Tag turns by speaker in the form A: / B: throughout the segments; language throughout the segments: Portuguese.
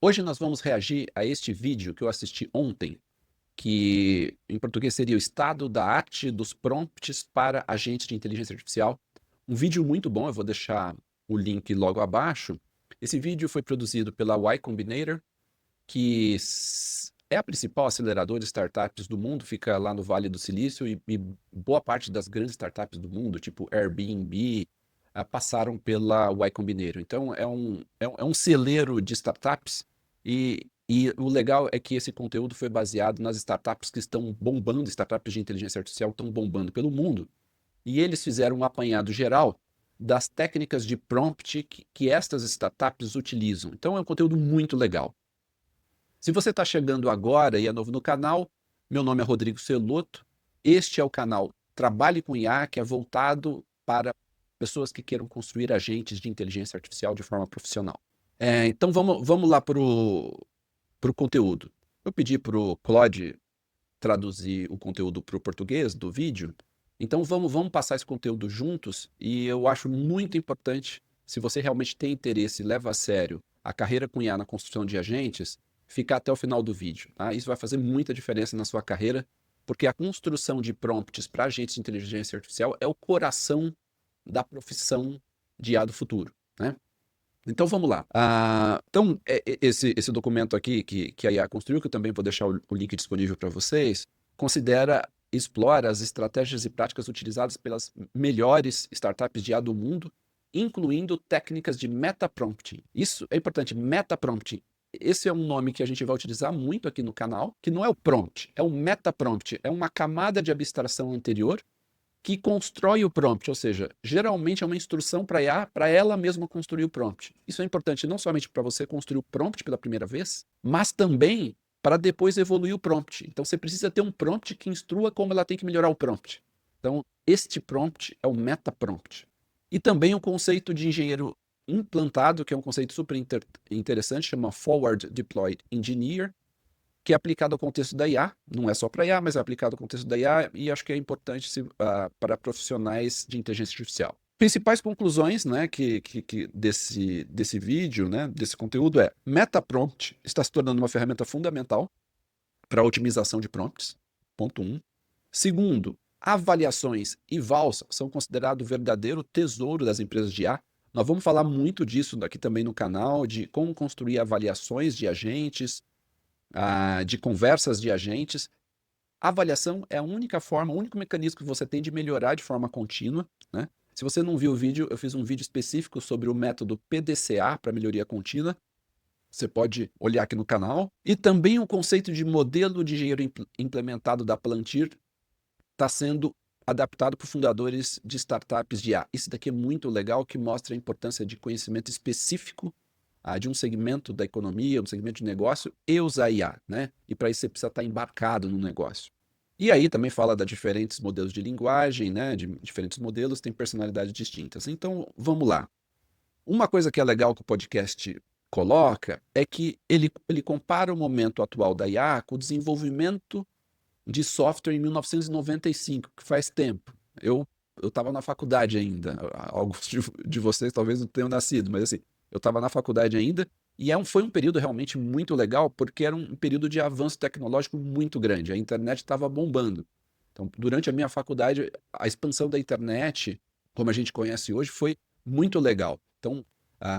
A: Hoje nós vamos reagir a este vídeo que eu assisti ontem, que em português seria o estado da arte dos prompts para agentes de inteligência artificial. Um vídeo muito bom, eu vou deixar o link logo abaixo. Esse vídeo foi produzido pela Y Combinator, que é a principal aceleradora de startups do mundo, fica lá no Vale do Silício, e boa parte das grandes startups do mundo, tipo Airbnb, passaram pela Y Combinator. Então é um celeiro de startups, e o legal é que esse conteúdo foi baseado nas startups que estão bombando, startups de inteligência artificial estão bombando pelo mundo, e eles fizeram um apanhado geral das técnicas de prompt que estas startups utilizam. Então é um conteúdo muito legal. Se você está chegando agora e é novo no canal, meu nome é Rodrigo Celoto. Este é o canal Trabalhe com IA, que é voltado para pessoas que queiram construir agentes de inteligência artificial de forma profissional. Então vamos lá para o conteúdo. Eu pedi para o Claude traduzir o conteúdo para o português do vídeo, então vamos passar esse conteúdo juntos, e eu acho muito importante, se você realmente tem interesse e leva a sério a carreira com IA na construção de agentes, ficar até o final do vídeo. Tá? Isso vai fazer muita diferença na sua carreira, porque a construção de prompts para agentes de inteligência artificial é o coração da profissão de IA do futuro, né? Então vamos lá. Então, esse documento aqui que a IA construiu, que eu também vou deixar o link disponível para vocês, explora as estratégias e práticas utilizadas pelas melhores startups de IA do mundo, incluindo técnicas de metaprompting. Isso é importante, metaprompting. Esse é um nome que a gente vai utilizar muito aqui no canal, que não é o prompt, é o metaprompt, é uma camada de abstração anterior que constrói o prompt, ou seja, geralmente é uma instrução para a IA, para ela mesma construir o prompt. Isso é importante não somente para você construir o prompt pela primeira vez, mas também para depois evoluir o prompt. Então você precisa ter um prompt que instrua como ela tem que melhorar o prompt. Então este prompt é o metaprompt. E também o conceito de engenheiro implantado, que é um conceito super interessante, chama Forward Deployed Engineer, que é aplicado ao contexto da IA, não é só para IA, mas é aplicado ao contexto da IA, e acho que é importante para profissionais de inteligência artificial. Principais conclusões, né, desse vídeo, né, desse conteúdo é: Metaprompt está se tornando uma ferramenta fundamental para a otimização de prompts, ponto 1. Segundo, avaliações e vals são considerados o verdadeiro tesouro das empresas de IA. Nós vamos falar muito disso aqui também no canal, de como construir avaliações de agentes, de conversas de agentes. A avaliação é a única forma, o único mecanismo que você tem de melhorar de forma contínua, né? Se você não viu o vídeo, eu fiz um vídeo específico sobre o método PDCA para melhoria contínua. Você pode olhar aqui no canal. E também o conceito de modelo de engenheiro implementado da Palantir está sendo adaptado por fundadores de startups de IA. Isso daqui é muito legal, que mostra a importância de conhecimento específico de um segmento da economia, um segmento de negócio, e usar IA, né? E para isso você precisa estar embarcado no negócio. E aí também fala de diferentes modelos de linguagem, né? De diferentes modelos, tem personalidades distintas. Então, vamos lá. Uma coisa que é legal que o podcast coloca é que ele compara o momento atual da IA com o desenvolvimento de software em 1995, que faz tempo. Eu estava na faculdade ainda, alguns de vocês talvez não tenham nascido, mas assim, eu estava na faculdade ainda, e foi um período realmente muito legal, porque era um período de avanço tecnológico muito grande, a internet estava bombando. Então, durante a minha faculdade, a expansão da internet, como a gente conhece hoje, foi muito legal. Então,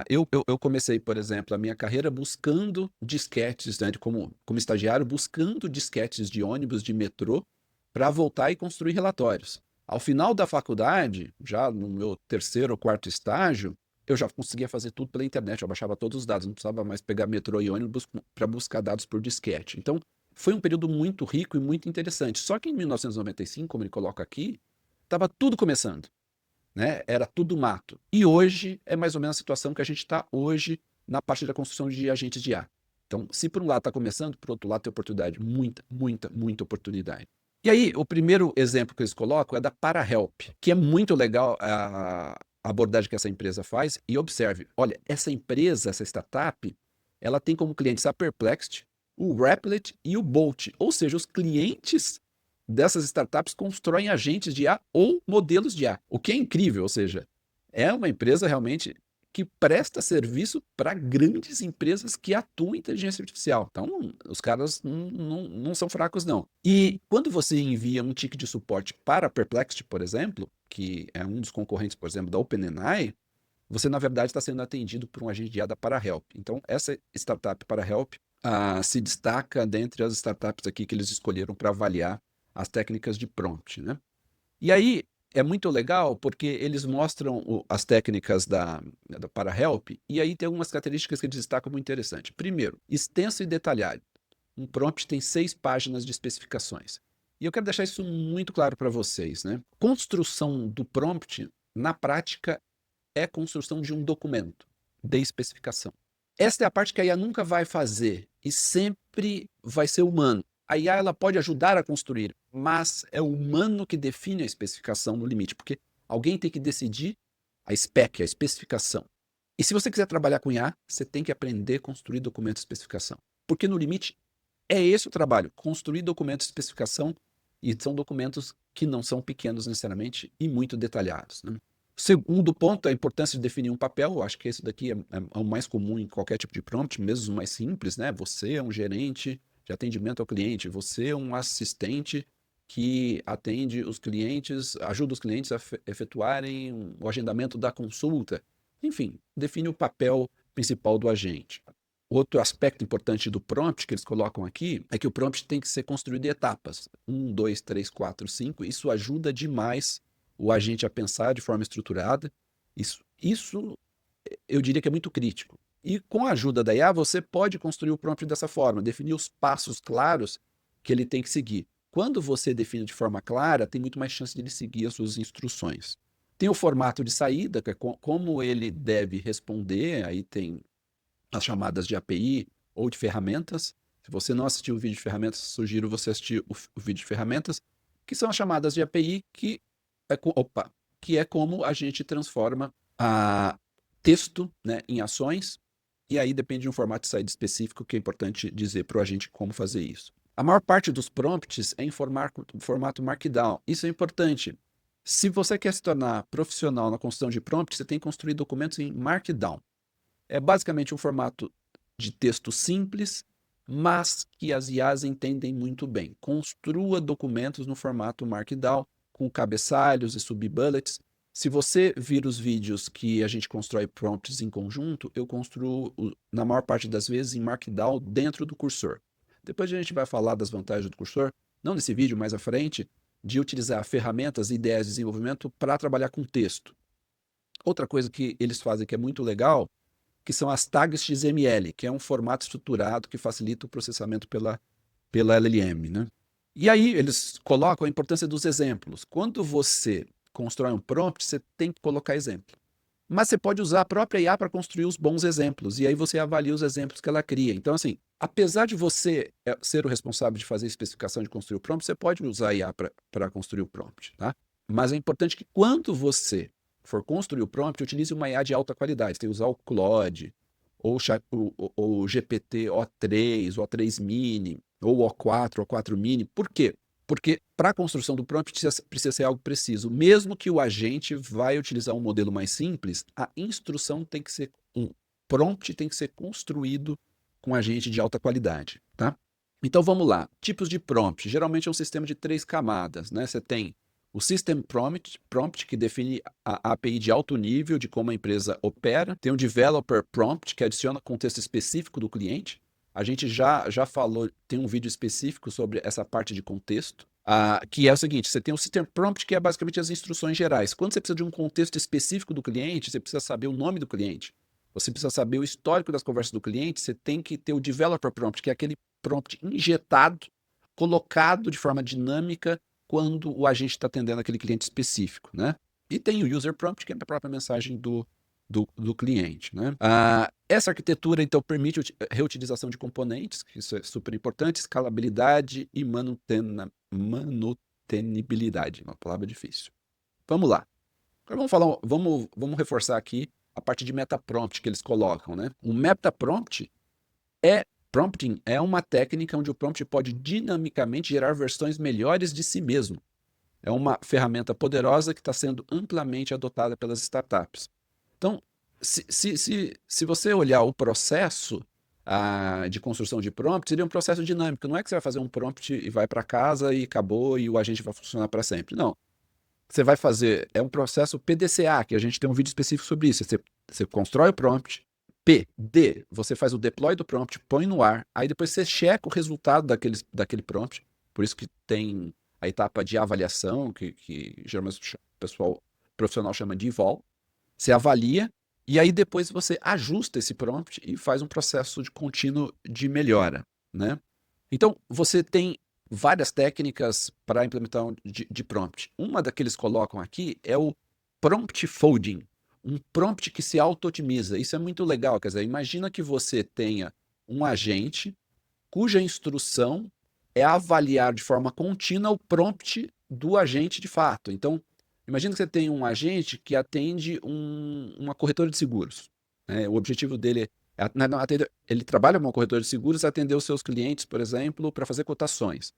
A: eu comecei, por exemplo, a minha carreira buscando disquetes, né, como estagiário, buscando disquetes de ônibus, de metrô, para voltar e construir relatórios. Ao final da faculdade, já no meu terceiro ou quarto estágio, eu já conseguia fazer tudo pela internet, eu baixava todos os dados, não precisava mais pegar metrô e ônibus para buscar dados por disquete. Então, foi um período muito rico e muito interessante. Só que em 1995, como ele coloca aqui, estava tudo começando, né? Era tudo mato. E hoje é mais ou menos a situação que a gente está hoje na parte da construção de agentes de IA. Então, se por um lado está começando, por outro lado tem oportunidade, muita oportunidade. E aí, o primeiro exemplo que eles colocam é da ParaHelp, que é muito legal a abordagem que essa empresa faz. E observe, olha, essa empresa, essa startup, ela tem como clientes a Perplexity, o Replit e o Bolt, ou seja, os clientes dessas startups constroem agentes de IA ou modelos de IA, o que é incrível, ou seja, é uma empresa realmente que presta serviço para grandes empresas que atuam em inteligência artificial. Então, os caras não são fracos, não. E quando você envia um ticket de suporte para a Perplexity, por exemplo, que é um dos concorrentes, por exemplo, da OpenAI, você, na verdade, está sendo atendido por um agente de IA da ParaHelp. Então, essa startup ParaHelp se destaca dentre as startups aqui que eles escolheram para avaliar as técnicas de prompt, né? E aí, é muito legal porque eles mostram as técnicas da ParaHelp e aí tem algumas características que eles destacam muito interessante. Primeiro, extenso e detalhado. Um prompt tem 6 páginas de especificações. E eu quero deixar isso muito claro para vocês, né? Construção do prompt, na prática, é construção de um documento de especificação. Esta é a parte que a IA nunca vai fazer e sempre vai ser humano. A IA ela pode ajudar a construir, mas é o humano que define a especificação no limite, porque alguém tem que decidir a spec, a especificação. E se você quiser trabalhar com IA, você tem que aprender a construir documento de especificação. Porque no limite, é esse o trabalho, construir documentos de especificação, e são documentos que não são pequenos necessariamente e muito detalhados, né? Segundo ponto, a importância de definir um papel. Eu acho que esse daqui é o mais comum em qualquer tipo de prompt, mesmo os mais simples, né? Você é um gerente de atendimento ao cliente, você é um assistente que atende os clientes, ajuda os clientes a efetuarem o agendamento da consulta. Enfim, define o papel principal do agente. Outro aspecto importante do prompt que eles colocam aqui é que o prompt tem que ser construído em etapas. 1, 2, 3, 4, 5. Isso ajuda demais o agente a pensar de forma estruturada. Isso eu diria que é muito crítico. E com a ajuda da IA, você pode construir o prompt dessa forma, definir os passos claros que ele tem que seguir. Quando você define de forma clara, tem muito mais chance de ele seguir as suas instruções. Tem o formato de saída, que é como ele deve responder, aí tem as chamadas de API ou de ferramentas. Se você não assistiu o vídeo de ferramentas, sugiro você assistir o vídeo de ferramentas, que são as chamadas de API, que é como a gente transforma texto, né, em ações, e aí depende de um formato de saída específico, que é importante dizer para o agente como fazer isso. A maior parte dos prompts é em formato Markdown. Isso é importante. Se você quer se tornar profissional na construção de prompts, você tem que construir documentos em Markdown. É basicamente um formato de texto simples, mas que as IAs entendem muito bem. Construa documentos no formato Markdown, com cabeçalhos e subbullets. Se você vir os vídeos que a gente constrói prompts em conjunto, eu construo, na maior parte das vezes, em Markdown dentro do cursor. Depois a gente vai falar das vantagens do cursor, não nesse vídeo, mais à frente, de utilizar ferramentas e ideias de desenvolvimento para trabalhar com texto. Outra coisa que eles fazem que é muito legal, que são as tags XML, que é um formato estruturado que facilita o processamento pela LLM, né? E aí eles colocam a importância dos exemplos. Quando você constrói um prompt, você tem que colocar exemplo. Mas você pode usar a própria IA para construir os bons exemplos, e aí você avalia os exemplos que ela cria. Então, assim, apesar de você ser o responsável de fazer a especificação de construir o prompt, você pode usar a IA para construir o prompt, tá? Mas é importante que quando você for construir o prompt, utilize uma IA de alta qualidade. Você tem que usar o Claude, ou o GPT O3, o O3 Mini, ou o O4, o O4 Mini. Por quê? Porque para a construção do prompt precisa ser algo preciso. Mesmo que o agente vai utilizar um modelo mais simples, a instrução tem que ser prompt tem que ser construído com um agente de alta qualidade, tá? Então vamos lá. Tipos de prompt. Geralmente é um sistema de 3 camadas, né? Você tem o System Prompt, que define a API de alto nível de como a empresa opera. Tem o Developer Prompt, que adiciona contexto específico do cliente. A gente já falou, tem um vídeo específico sobre essa parte de contexto, que é o seguinte, você tem o System Prompt, que é basicamente as instruções gerais. Quando você precisa de um contexto específico do cliente, você precisa saber o nome do cliente, você precisa saber o histórico das conversas do cliente, você tem que ter o Developer Prompt, que é aquele prompt injetado, colocado de forma dinâmica, quando o agente está atendendo aquele cliente específico, né? E tem o User Prompt, que é a própria mensagem do cliente, né? Essa arquitetura, então, permite reutilização de componentes, que isso é super importante, escalabilidade e manutenibilidade, uma palavra difícil. Vamos lá. Agora vamos reforçar aqui a parte de meta-prompt que eles colocam, né? O meta-prompt prompting é uma técnica onde o prompt pode dinamicamente gerar versões melhores de si mesmo. É uma ferramenta poderosa que está sendo amplamente adotada pelas startups. Então, Se você olhar o processo de construção de prompt, seria um processo dinâmico. Não é que você vai fazer um prompt e vai para casa e acabou e o agente vai funcionar para sempre. Não. Você vai fazer, é um processo PDCA, que a gente tem um vídeo específico sobre isso. Você constrói o prompt, você faz o deploy do prompt, põe no ar, aí depois você checa o resultado daquele prompt. Por isso que tem a etapa de avaliação, que geralmente o pessoal profissional chama de eval. Você avalia, e aí depois você ajusta esse prompt e faz um processo de contínuo de melhora, né? Então, você tem várias técnicas para implementar de prompt. Uma da que eles colocam aqui é o prompt folding, um prompt que se auto-otimiza. Isso é muito legal, quer dizer, imagina que você tenha um agente cuja instrução é avaliar de forma contínua o prompt do agente de fato. Então, imagina que você tem um agente que atende uma corretora de seguros, né? O objetivo dele não, ele trabalha com uma corretora de seguros, atender os seus clientes, por exemplo, para fazer cotações.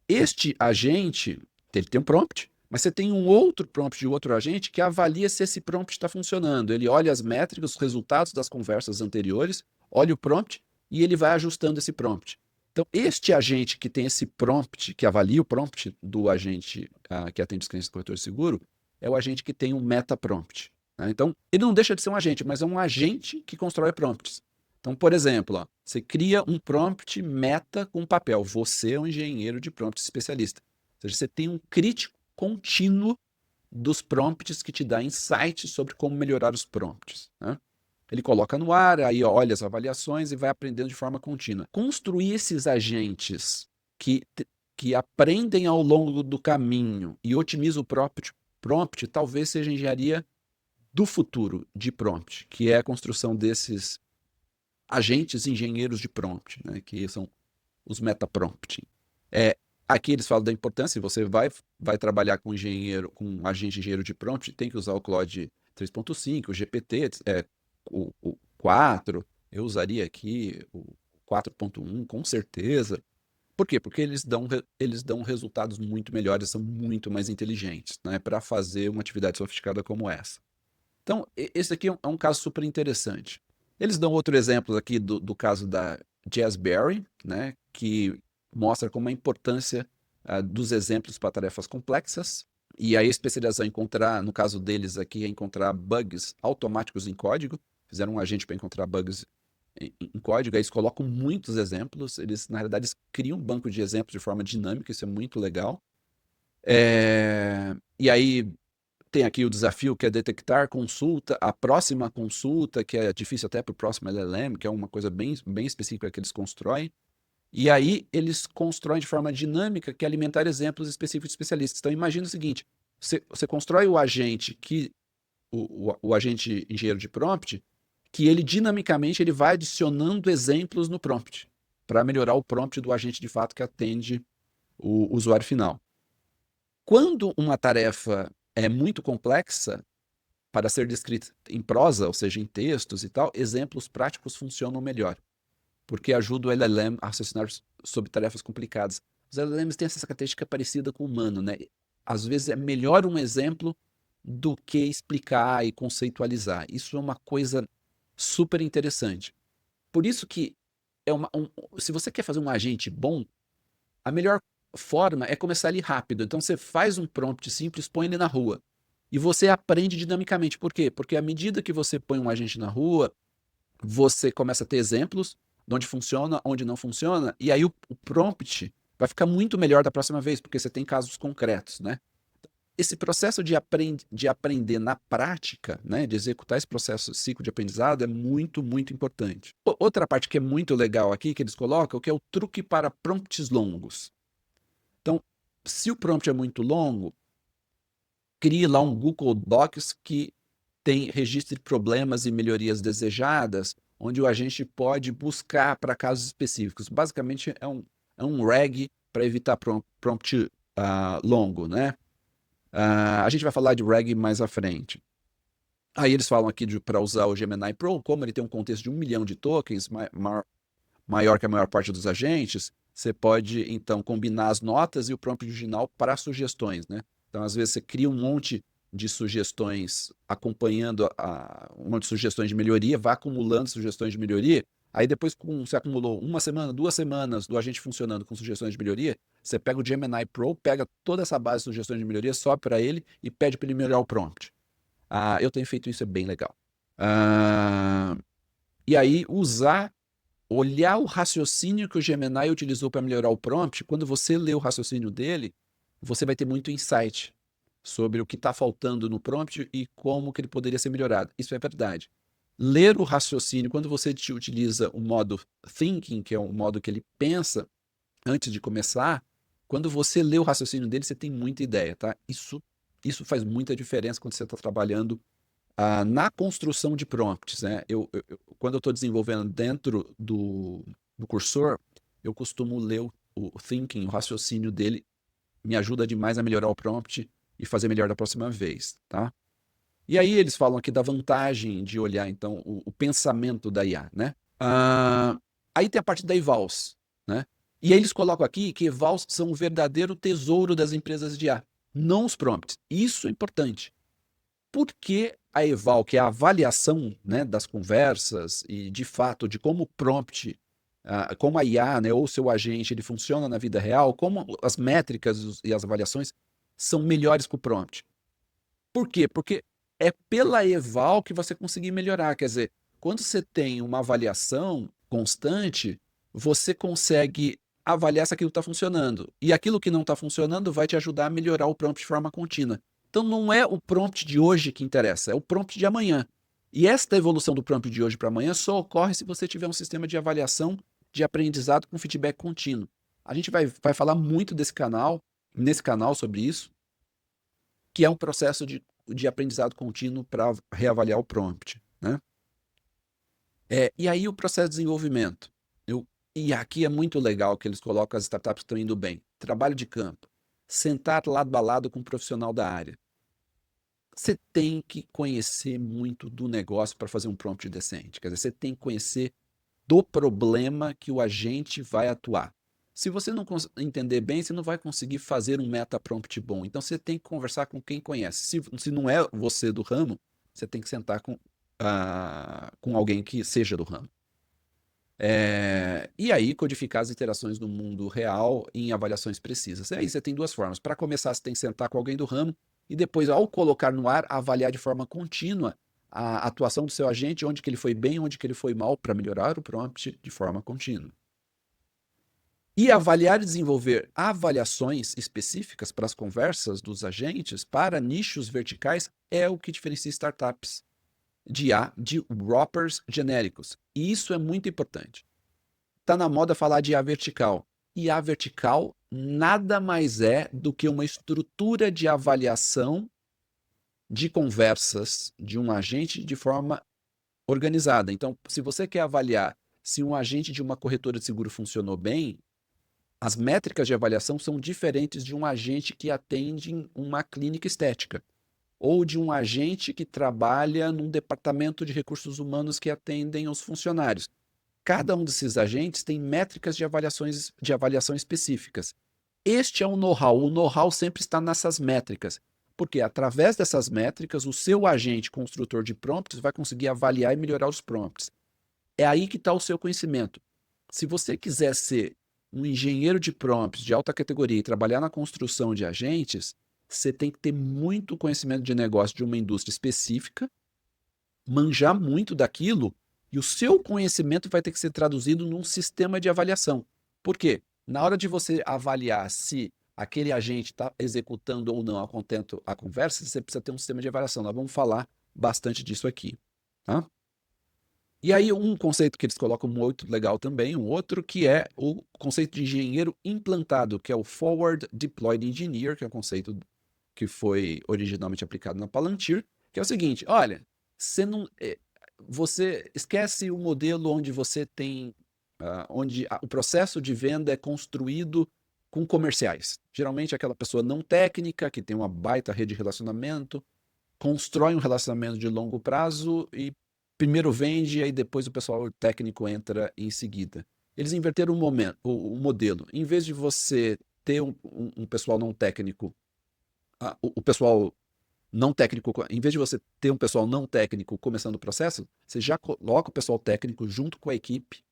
A: Este agente, ele tem um prompt, mas você tem um outro prompt de outro agente que avalia se esse prompt está funcionando. Ele olha as métricas, os resultados das conversas anteriores, olha o prompt e ele vai ajustando esse prompt. Então, este agente que tem esse prompt, que avalia o prompt do agente que atende os clientes do corretor de seguro, é o agente que tem um meta-prompt, né? Então, ele não deixa de ser um agente, mas é um agente que constrói prompts. Então, por exemplo, você cria um prompt meta com papel. Você é um engenheiro de prompt especialista. Ou seja, você tem um crítico contínuo dos prompts que te dá insights sobre como melhorar os prompts, né? Ele coloca no ar, aí olha as avaliações e vai aprendendo de forma contínua. Construir esses agentes que aprendem ao longo do caminho e otimizam o prompt talvez seja a engenharia do futuro de prompt, que é a construção desses agentes engenheiros de prompt, né, que são os meta-prompt. Aqui eles falam da importância, você vai trabalhar com com um agente engenheiro de prompt, tem que usar o Claude 3.5, o GPT, o 4, eu usaria aqui o 4.1 com certeza. Por quê? Porque eles dão resultados muito melhores, são muito mais inteligentes, né, para fazer uma atividade sofisticada como essa. Então, esse aqui é um caso super interessante. Eles dão outro exemplo aqui do caso da Jazzberry, né, que mostra como a importância dos exemplos para tarefas complexas. E a especialização em encontrar, no caso deles aqui, é encontrar bugs automáticos em código. Fizeram um agente para encontrar bugs em código, aí eles colocam muitos exemplos. Eles, na realidade, criam um banco de exemplos de forma dinâmica, isso é muito legal. E aí tem aqui o desafio que é detectar a próxima consulta, que é difícil até para o próximo LLM, que é uma coisa bem específica que eles constroem. E aí eles constroem de forma dinâmica que é alimentar exemplos específicos de especialistas. Então imagina o seguinte, você constrói o agente o agente engenheiro de prompt, que ele dinamicamente ele vai adicionando exemplos no prompt, para melhorar o prompt do agente de fato que atende o usuário final. Quando uma tarefa é muito complexa para ser descrita em prosa, ou seja, em textos e tal, exemplos práticos funcionam melhor, porque ajuda o LLM a raciocinar sobre tarefas complicadas. Os LLMs têm essa característica parecida com o humano, né? Às vezes é melhor um exemplo do que explicar e conceitualizar. Isso é uma coisa super interessante. Por isso que se você quer fazer um agente bom, a melhor forma é começar ali rápido. Então você faz um prompt simples, põe ele na rua. E você aprende dinamicamente. Por quê? Porque à medida que você põe um agente na rua, você começa a ter exemplos de onde funciona, onde não funciona, e aí o prompt vai ficar muito melhor da próxima vez, porque você tem casos concretos, né? Esse processo de aprender na prática, né, de executar esse processo, ciclo de aprendizado, é muito, muito importante. Outra parte que é muito legal aqui, que eles colocam, que é o truque para prompts longos. Então, se o prompt é muito longo, crie lá um Google Docs que tem registro de problemas e melhorias desejadas, onde o agente pode buscar para casos específicos. Basicamente, é um RAG para evitar prompt longo, né? A gente vai falar de RAG mais à frente. Aí eles falam aqui para usar o Gemini Pro, como ele tem um contexto de 1 milhão de tokens, maior que a maior parte dos agentes, você pode, então, combinar as notas e o prompt original para sugestões, né? Então, às vezes, você cria um monte de sugestões, acompanhando um monte de sugestões de melhoria, vai acumulando sugestões de melhoria. Aí depois, você acumulou uma semana, 2 semanas do agente funcionando com sugestões de melhoria, você pega o Gemini Pro, pega toda essa base de sugestões de melhoria, sobe para ele e pede para ele melhorar o prompt. Eu tenho feito isso, é bem legal. E aí, olhar o raciocínio que o Gemini utilizou para melhorar o prompt, quando você lê o raciocínio dele, você vai ter muito insight sobre o que está faltando no prompt e como que ele poderia ser melhorado. Isso é verdade. Ler o raciocínio, quando você utiliza o modo thinking, que é o modo que ele pensa antes de começar, quando você lê o raciocínio dele, você tem muita ideia, tá? Isso faz muita diferença quando você está trabalhando na construção de prompts, né? Quando eu estou desenvolvendo dentro do cursor, eu costumo ler o thinking, o raciocínio dele, me ajuda demais a melhorar o prompt e fazer melhor da próxima vez, tá? E aí eles falam aqui da vantagem de olhar, então, o pensamento da IA, né? Aí tem a parte da evals, né? E aí eles colocam aqui que evals são o verdadeiro tesouro das empresas de IA, não os prompts. Isso é importante. Porque a eval, que é a avaliação, né, das conversas e, de fato, de como o prompt, como a IA, né, ou o seu agente, ele funciona na vida real, como as métricas e as avaliações são melhores que o prompt. Por quê? Porque é pela eval que você conseguir melhorar. Quer dizer, quando você tem uma avaliação constante, você consegue avaliar se aquilo está funcionando. E aquilo que não está funcionando vai te ajudar a melhorar o prompt de forma contínua. Então não é o prompt de hoje que interessa, é o prompt de amanhã. E esta evolução do prompt de hoje para amanhã só ocorre se você tiver um sistema de avaliação de aprendizado com feedback contínuo. A gente vai falar muito nesse canal sobre isso, que é um processo de aprendizado contínuo para reavaliar o prompt, né? E aí o processo de desenvolvimento. E aqui é muito legal que eles colocam as startups que estão indo bem. Trabalho de campo. Sentar lado a lado com um profissional da área. Você tem que conhecer muito do negócio para fazer um prompt decente. Quer dizer, você tem que conhecer do problema que o agente vai atuar. Se você não entender bem, você não vai conseguir fazer um meta prompt bom. Então você tem que conversar com quem conhece. Se não é você do ramo, você tem que sentar com alguém que seja do ramo. E aí codificar as interações do mundo real em avaliações precisas. Aí você tem duas formas. Para começar, você tem que sentar com alguém do ramo e depois, ao colocar no ar, avaliar de forma contínua a atuação do seu agente, onde que ele foi bem, onde que ele foi mal, para melhorar o prompt de forma contínua. E avaliar e desenvolver avaliações específicas para as conversas dos agentes para nichos verticais é o que diferencia startups de wrappers genéricos. E isso é muito importante. Está na moda falar de IA vertical. IA vertical nada mais é do que uma estrutura de avaliação de conversas de um agente de forma organizada. Então, se você quer avaliar se um agente de uma corretora de seguro funcionou bem, as métricas de avaliação são diferentes de um agente que atende uma clínica estética ou de um agente que trabalha num departamento de recursos humanos que atendem os funcionários. Cada um desses agentes tem métricas de avaliação específicas. Este é o know-how. O know-how sempre está nessas métricas, porque através dessas métricas, o seu agente construtor de prompts vai conseguir avaliar e melhorar os prompts. É aí que está o seu conhecimento. Se você quiser ser um engenheiro de prompts de alta categoria e trabalhar na construção de agentes, você tem que ter muito conhecimento de negócio de uma indústria específica, manjar muito daquilo, e o seu conhecimento vai ter que ser traduzido num sistema de avaliação. Por quê? Na hora de você avaliar se aquele agente está executando ou não a conversa, você precisa ter um sistema de avaliação. Nós vamos falar bastante disso aqui. Tá? E aí um conceito que eles colocam muito legal também, um outro, que é o conceito de engenheiro implantado, que é o Forward Deployed Engineer, que é um conceito que foi originalmente aplicado na Palantir, que é o seguinte: olha, você esquece o modelo onde você tem, onde o processo de venda é construído com comerciais. Geralmente aquela pessoa não técnica, que tem uma baita rede de relacionamento, constrói um relacionamento de longo prazo e primeiro vende, aí depois o pessoal técnico entra em seguida. Eles inverteram o modelo. Em vez de você ter um pessoal não técnico, o pessoal não técnico, em vez de você ter um pessoal não técnico começando o processo, você já coloca o pessoal técnico junto com a equipe,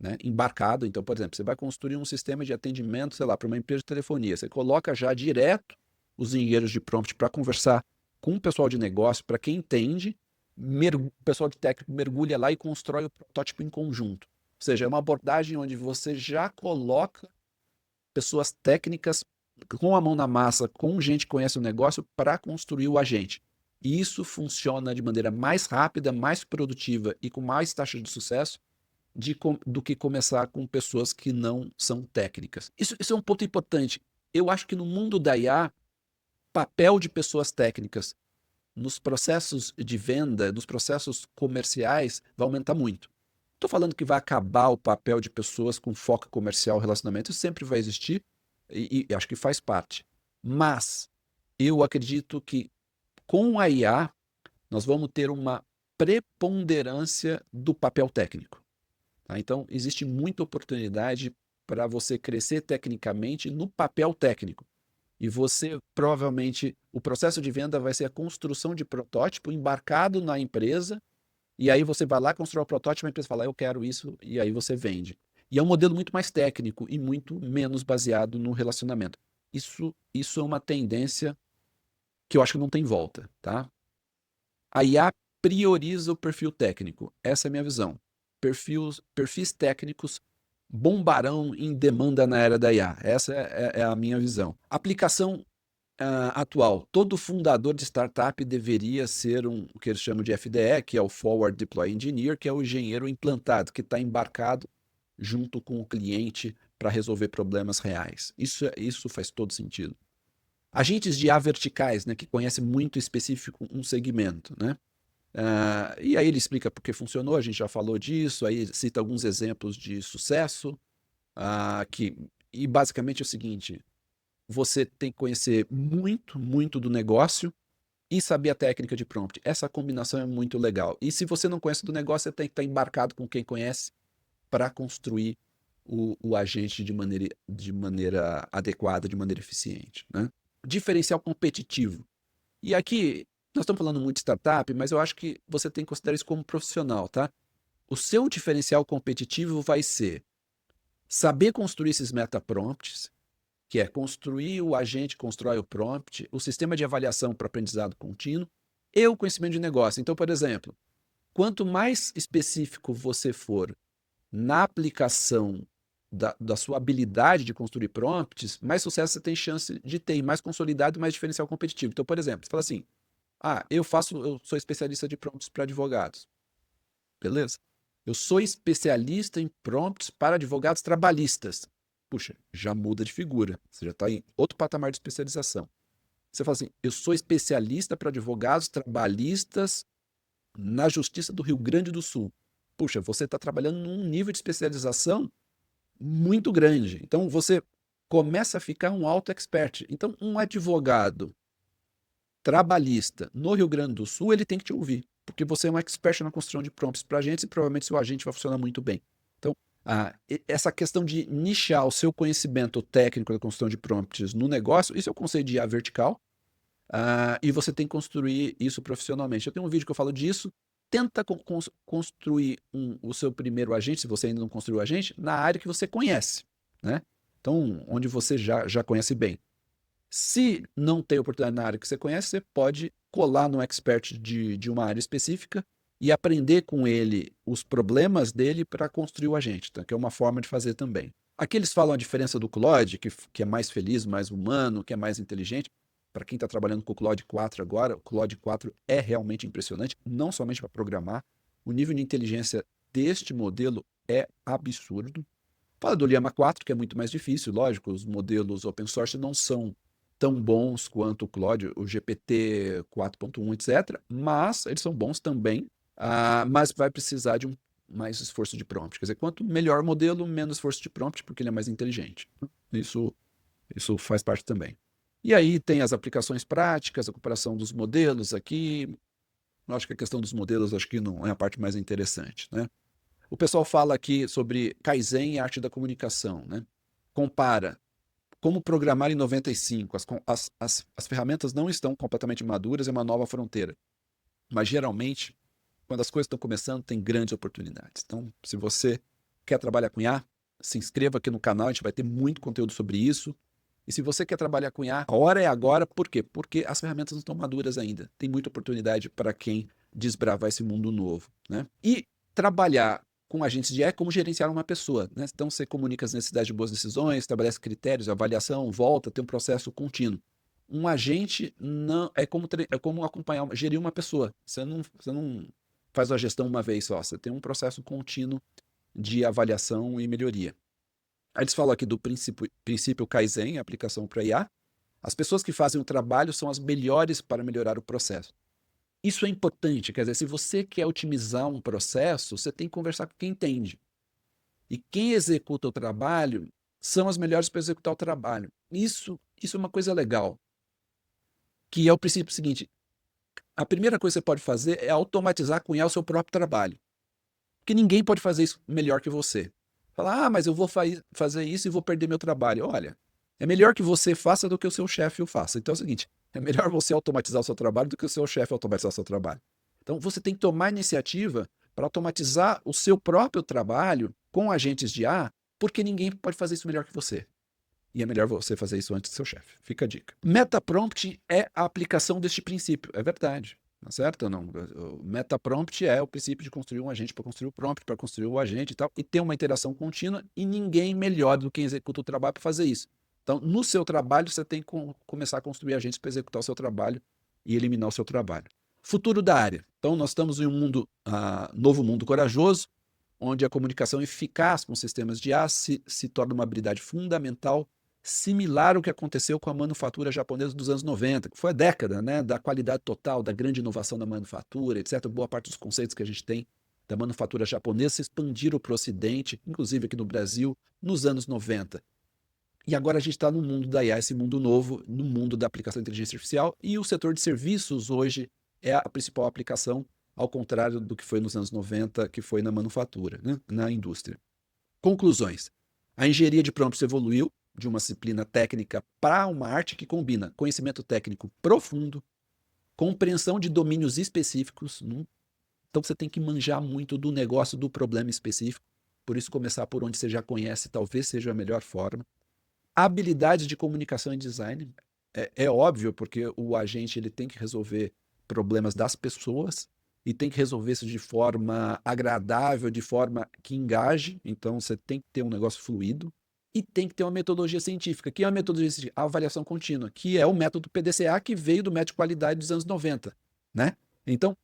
A: né, embarcado. Então, por exemplo, você vai construir um sistema de atendimento, sei lá, para uma empresa de telefonia. Você coloca já direto os engenheiros de prompt para conversar com o pessoal de negócio, para quem entende, o pessoal de técnico mergulha lá e constrói o protótipo em conjunto. Ou seja, é uma abordagem onde você já coloca pessoas técnicas com a mão na massa, com gente que conhece o negócio, para construir o agente. E isso funciona de maneira mais rápida, mais produtiva e com mais taxa de sucesso do que começar com pessoas que não são técnicas. Isso é um ponto importante. Eu acho que no mundo da IA, papel de pessoas técnicas nos processos de venda, nos processos comerciais, vai aumentar muito. Estou falando que vai acabar o papel de pessoas com foco comercial, relacionamento, isso sempre vai existir e acho que faz parte. Mas eu acredito que com a IA nós vamos ter uma preponderância do papel técnico. Tá? Então, existe muita oportunidade para você crescer tecnicamente no papel técnico. E você, provavelmente, o processo de venda vai ser a construção de protótipo embarcado na empresa, e aí você vai lá, constrói o protótipo, a empresa fala, eu quero isso, e aí você vende. E é um modelo muito mais técnico e muito menos baseado no relacionamento. Isso é uma tendência que eu acho que não tem volta, tá? A IA prioriza o perfil técnico. Essa é a minha visão. Perfis técnicos bombarão em demanda na era da IA. Essa é a minha visão. Aplicação atual. Todo fundador de startup deveria ser o que eles chamam de FDE, que é o Forward Deploy Engineer, que é o engenheiro implantado, que está embarcado junto com o cliente para resolver problemas reais. Isso faz todo sentido. Agentes de A verticais, né, que conhecem muito específico um segmento, né? E aí ele explica por que funcionou, a gente já falou disso, aí cita alguns exemplos de sucesso, e basicamente é o seguinte, você tem que conhecer muito, muito do negócio e saber a técnica de prompt. Essa combinação é muito legal. E se você não conhece do negócio, você tem que estar embarcado com quem conhece para construir o agente de maneira adequada, de maneira eficiente, né? Diferencial competitivo. E aqui, nós estamos falando muito de startup, mas eu acho que você tem que considerar isso como profissional, tá? O seu diferencial competitivo vai ser saber construir esses meta-prompts, que é construir o agente, constrói o prompt, o sistema de avaliação para aprendizado contínuo e o conhecimento de negócio. Então, por exemplo, quanto mais específico você for na aplicação da sua habilidade de construir prompts, mais sucesso você tem chance de ter, mais consolidado e mais diferencial competitivo. Então, por exemplo, você fala assim, eu sou especialista de prompts para advogados. Beleza? Eu sou especialista em prompts para advogados trabalhistas. Puxa, já muda de figura. Você já está em outro patamar de especialização. Você fala assim, eu sou especialista para advogados trabalhistas na Justiça do Rio Grande do Sul. Puxa, você está trabalhando num nível de especialização muito grande. Então, você começa a ficar um auto expert. Então, um advogado trabalhista no Rio Grande do Sul, ele tem que te ouvir, porque você é um expert na construção de prompts para agentes e provavelmente seu agente vai funcionar muito bem. Então, essa questão de nichar o seu conhecimento técnico da construção de prompts no negócio, isso é o conceito de IA vertical, e você tem que construir isso profissionalmente. Eu tenho um vídeo que eu falo disso. Tenta construir o seu primeiro agente, se você ainda não construiu o agente, na área que você conhece, né? Então, onde você já conhece bem. Se não tem oportunidade na área que você conhece, você pode colar no expert de uma área específica e aprender com ele os problemas dele para construir o agente, tá? Que é uma forma de fazer também. Aqui eles falam a diferença do Claude, que é mais feliz, mais humano, que é mais inteligente. Para quem está trabalhando com o Claude 4 agora, o Claude 4 é realmente impressionante, não somente para programar. O nível de inteligência deste modelo é absurdo. Fala do Llama 4, que é muito mais difícil, lógico, os modelos open source não são tão bons quanto o Claude, o GPT 4.1, etc., mas eles são bons também, mas vai precisar de mais esforço de prompt. Quer dizer, quanto melhor o modelo, menos esforço de prompt, porque ele é mais inteligente. Isso faz parte também. E aí tem as aplicações práticas, a comparação dos modelos aqui. Eu acho que a questão dos modelos acho que não é a parte mais interessante, né? O pessoal fala aqui sobre Kaizen e arte da comunicação, né? Compara como programar em 95. As ferramentas não estão completamente maduras, é uma nova fronteira. Mas geralmente, quando as coisas estão começando, tem grandes oportunidades. Então, se você quer trabalhar com IA, se inscreva aqui no canal, a gente vai ter muito conteúdo sobre isso. E se você quer trabalhar com IA, a hora é agora, por quê? Porque as ferramentas não estão maduras ainda. Tem muita oportunidade para quem desbravar esse mundo novo, né? E trabalhar com agentes de IA é como gerenciar uma pessoa, né? Então você comunica as necessidades de boas decisões, estabelece critérios, avaliação, volta, tem um processo contínuo. Um agente não é como acompanhar, gerir uma pessoa. Você não faz a gestão uma vez só, você tem um processo contínuo de avaliação e melhoria. Aí eles falam aqui do princípio Kaizen, aplicação para IA. As pessoas que fazem o trabalho são as melhores para melhorar o processo. Isso é importante, quer dizer, se você quer otimizar um processo, você tem que conversar com quem entende. E quem executa o trabalho são as melhores para executar o trabalho. Isso é uma coisa legal, que é o princípio seguinte: a primeira coisa que você pode fazer é automatizar, cunhar o seu próprio trabalho. Porque ninguém pode fazer isso melhor que você. Falar, mas eu vou fazer isso e vou perder meu trabalho. Olha, é melhor que você faça do que o seu chefe o faça. Então é o seguinte, é melhor você automatizar o seu trabalho do que o seu chefe automatizar o seu trabalho. Então você tem que tomar iniciativa para automatizar o seu próprio trabalho com agentes de IA, porque ninguém pode fazer isso melhor que você. E é melhor você fazer isso antes do seu chefe. Fica a dica. Metaprompt é a aplicação deste princípio. É verdade. Tá certo ou não? O metaprompt é o princípio de construir um agente para construir o prompt, para construir o agente e tal, e ter uma interação contínua, e ninguém melhor do que quem executa o trabalho para fazer isso. Então, no seu trabalho, você tem que começar a construir agentes para executar o seu trabalho e eliminar o seu trabalho. Futuro da área. Então, nós estamos em um mundo, novo mundo corajoso, onde a comunicação eficaz com sistemas de IA se torna uma habilidade fundamental, similar ao que aconteceu com a manufatura japonesa dos anos 90, que foi a década, né, da qualidade total, da grande inovação da manufatura, etc. Boa parte dos conceitos que a gente tem da manufatura japonesa se expandiram para o Ocidente, inclusive aqui no Brasil, nos anos 90. E agora a gente está no mundo da IA, esse mundo novo, no mundo da aplicação de inteligência artificial, e o setor de serviços hoje é a principal aplicação, ao contrário do que foi nos anos 90, que foi na manufatura, né, na indústria. Conclusões. A engenharia de prompts evoluiu de uma disciplina técnica para uma arte que combina conhecimento técnico profundo, compreensão de domínios específicos. Então você tem que manjar muito do negócio, do problema específico. Por isso, começar por onde você já conhece talvez seja a melhor forma. Habilidade de comunicação e design. É óbvio, porque o agente ele tem que resolver problemas das pessoas e tem que resolver isso de forma agradável, de forma que engaje. Então, você tem que ter um negócio fluido e tem que ter uma metodologia científica. Que é a metodologia científica? A avaliação contínua, que é o método PDCA, que veio do método de qualidade dos anos 90, né? Então,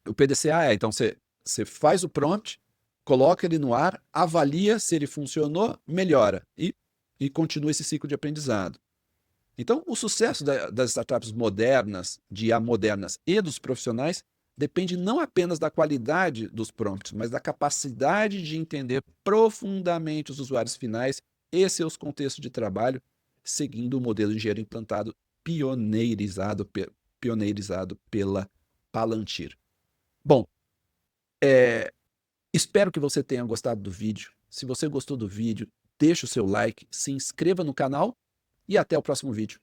A: o PDCA então você faz o prompt, coloca ele no ar, avalia se ele funcionou, melhora e continua esse ciclo de aprendizado. Então, o sucesso das startups modernas, de IA modernas e dos profissionais depende não apenas da qualidade dos prompts, mas da capacidade de entender profundamente os usuários finais e seus contextos de trabalho, seguindo o modelo de engenharia implantado pioneirizado pela Palantir. Bom, espero que você tenha gostado do vídeo. Se você gostou do vídeo, deixe o seu like, se inscreva no canal e até o próximo vídeo.